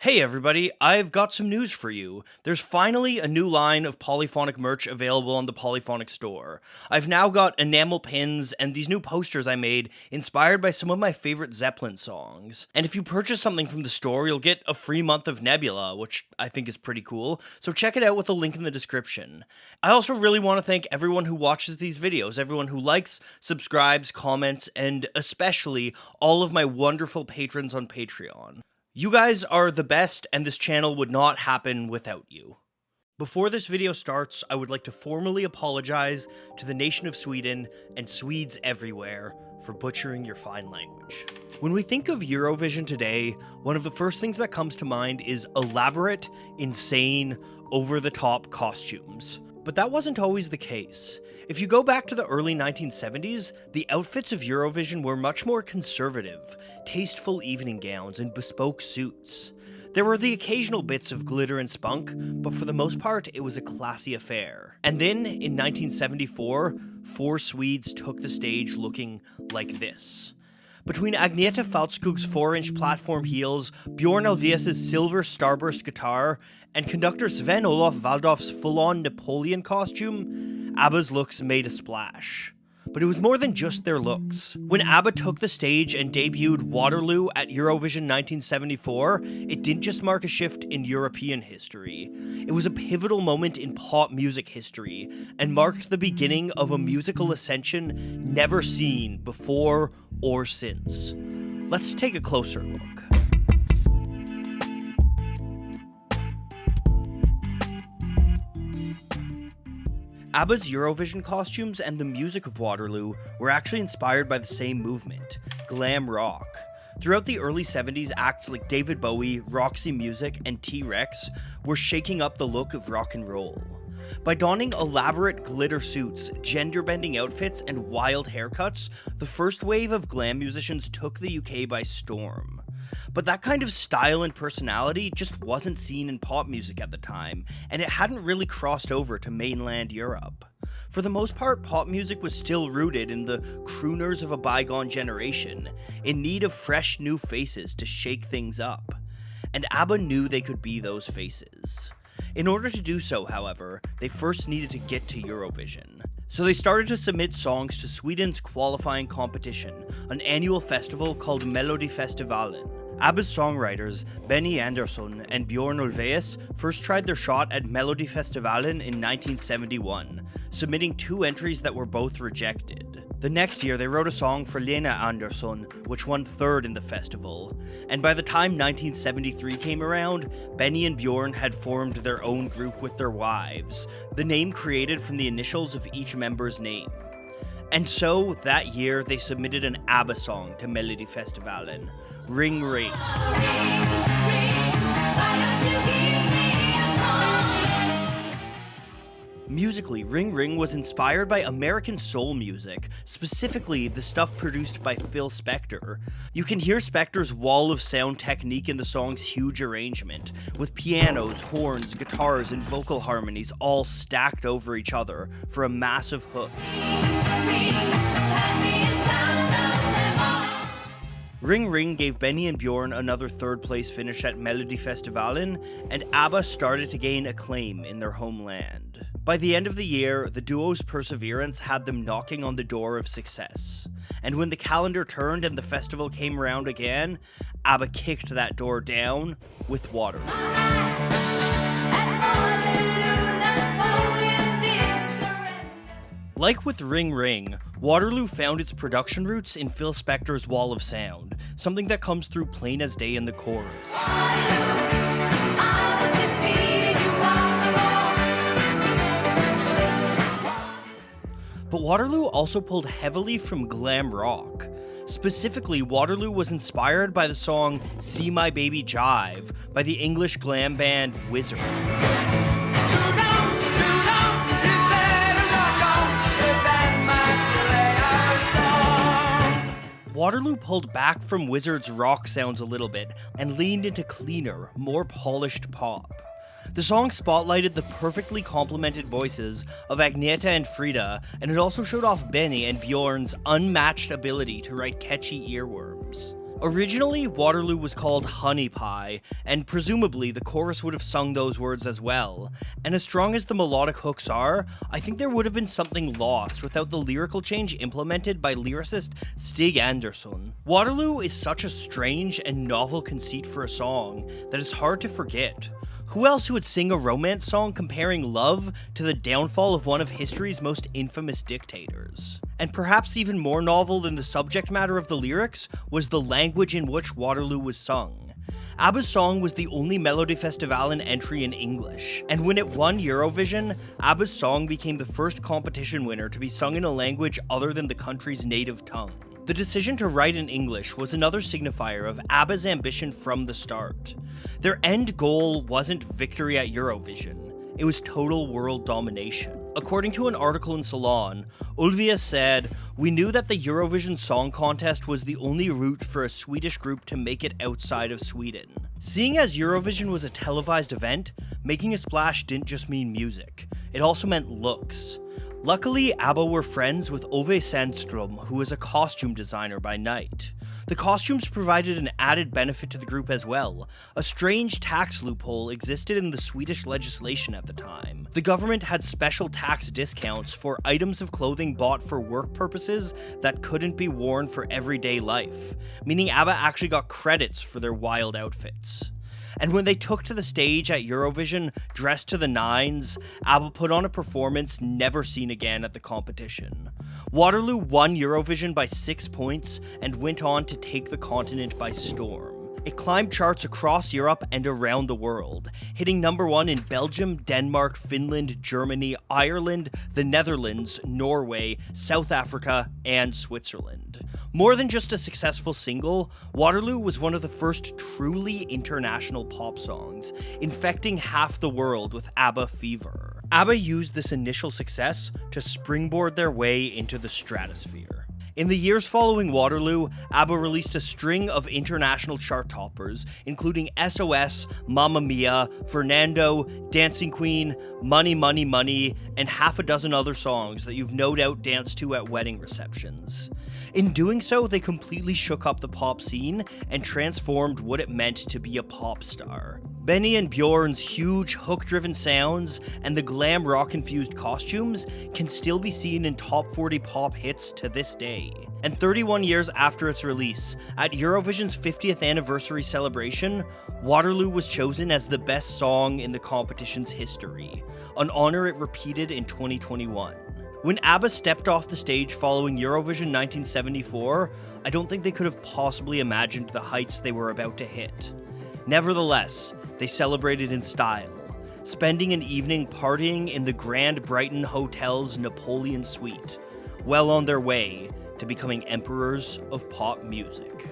Hey everybody, I've got some news for you. There's finally a new line of polyphonic merch available on the Polyphonic store. I've now got enamel pins and these new posters I made inspired by some of my favorite Zeppelin songs. And if you purchase something from the store, you'll get a free month of Nebula, which I think is pretty cool, so check it out with the link in the description. I also really want to thank everyone who watches these videos, everyone who likes, subscribes, comments, and especially all of my wonderful patrons on Patreon. You guys are the best, and this channel would not happen without you. Before this video starts, I would like to formally apologize to the nation of Sweden and Swedes everywhere for butchering your fine language. When we think of Eurovision today, one of the first things that comes to mind is elaborate, insane, over-the-top costumes. But that wasn't always the case. If you go back to the early 1970s, the outfits of Eurovision were much more conservative, tasteful evening gowns and bespoke suits. There were the occasional bits of glitter and spunk, but for the most part, it was a classy affair. And then, in 1974, four Swedes took the stage looking like this. Between Agneta Faltskog's 4-inch platform heels, Bjorn Ulvaeus' silver starburst guitar, and conductor Sven-Olof Waldorf's full-on Napoleon costume, ABBA's looks made a splash. But it was more than just their looks. When ABBA took the stage and debuted Waterloo at Eurovision 1974, it didn't just mark a shift in European history. It was a pivotal moment in pop music history, and marked the beginning of a musical ascension never seen before or since. Let's take a closer look. ABBA's Eurovision costumes and the music of Waterloo were actually inspired by the same movement, glam rock. Throughout the early 70s, acts like David Bowie, Roxy Music, and T-Rex were shaking up the look of rock and roll. By donning elaborate glitter suits, gender-bending outfits, and wild haircuts, the first wave of glam musicians took the UK by storm. But that kind of style and personality just wasn't seen in pop music at the time, and it hadn't really crossed over to mainland Europe. For the most part, pop music was still rooted in the crooners of a bygone generation, in need of fresh new faces to shake things up. And ABBA knew they could be those faces. In order to do so, however, they first needed to get to Eurovision. So they started to submit songs to Sweden's qualifying competition, an annual festival called Melodifestivalen. ABBA's songwriters, Benny Andersson and Bjorn Ulvaeus, first tried their shot at Melodifestivalen in 1971, submitting 2 entries that were both rejected. The next year, they wrote a song for Lena Andersson, which won 3rd in the festival. And by the time 1973 came around, Benny and Bjorn had formed their own group with their wives, the name created from the initials of each member's name. And so, that year, they submitted an ABBA song to Melodifestivalen, Ring Ring. Musically, Ring Ring was inspired by American soul music, specifically the stuff produced by Phil Spector. You can hear Spector's wall of sound technique in the song's huge arrangement, with pianos, horns, guitars, and vocal harmonies all stacked over each other for a massive hook. Ring Ring gave Benny and Bjorn another 3rd place finish at Melodifestivalen, and ABBA started to gain acclaim in their homeland. By the end of the year, the duo's perseverance had them knocking on the door of success. And when the calendar turned and the festival came around again, ABBA kicked that door down with Waterloo. Like with Ring Ring, Waterloo found its production roots in Phil Spector's wall of sound, something that comes through plain as day in the chorus. But Waterloo also pulled heavily from glam rock. Specifically, Waterloo was inspired by the song See My Baby Jive by the English glam band Wizard. Waterloo pulled back from Wizard's rock sounds a little bit and leaned into cleaner, more polished pop. The song spotlighted the perfectly complemented voices of Agneta and Frida, and it also showed off Benny and Bjorn's unmatched ability to write catchy earworms. Originally, Waterloo was called Honey Pie, and presumably the chorus would have sung those words as well. And as strong as the melodic hooks are, I think there would have been something lost without the lyrical change implemented by lyricist Stig Andersson. Waterloo is such a strange and novel conceit for a song that it's hard to forget. Who else would sing a romance song comparing love to the downfall of one of history's most infamous dictators? And perhaps even more novel than the subject matter of the lyrics was the language in which Waterloo was sung. ABBA's song was the only Melodifestivalen entry in English, and when it won Eurovision, ABBA's song became the first competition winner to be sung in a language other than the country's native tongue. The decision to write in English was another signifier of ABBA's ambition from the start. Their end goal wasn't victory at Eurovision, it was total world domination. According to an article in Salon, Ulvaeus said, "We knew that the Eurovision Song Contest was the only route for a Swedish group to make it outside of Sweden." Seeing as Eurovision was a televised event, making a splash didn't just mean music, it also meant looks. Luckily, ABBA were friends with Ove Sandström, who was a costume designer by night. The costumes provided an added benefit to the group as well. A strange tax loophole existed in the Swedish legislation at the time. The government had special tax discounts for items of clothing bought for work purposes that couldn't be worn for everyday life, meaning ABBA actually got credits for their wild outfits. And when they took to the stage at Eurovision dressed to the nines, ABBA put on a performance never seen again at the competition. Waterloo won Eurovision by 6 points and went on to take the continent by storm. It climbed charts across Europe and around the world, hitting #1 in Belgium, Denmark, Finland, Germany, Ireland, the Netherlands, Norway, South Africa, and Switzerland. More than just a successful single, Waterloo was one of the first truly international pop songs, infecting half the world with ABBA fever. ABBA used this initial success to springboard their way into the stratosphere. In the years following Waterloo, ABBA released a string of international chart toppers, including SOS, Mamma Mia, Fernando, Dancing Queen, Money Money Money, and half a dozen other songs that you've no doubt danced to at wedding receptions. In doing so, they completely shook up the pop scene and transformed what it meant to be a pop star. Benny and Bjorn's huge hook-driven sounds and the glam rock-infused costumes can still be seen in top 40 pop hits to this day. And 31 years after its release, at Eurovision's 50th anniversary celebration, Waterloo was chosen as the best song in the competition's history, an honor it repeated in 2021. When ABBA stepped off the stage following Eurovision 1974, I don't think they could have possibly imagined the heights they were about to hit. Nevertheless, they celebrated in style, spending an evening partying in the Grand Brighton Hotel's Napoleon Suite, well on their way to becoming emperors of pop music.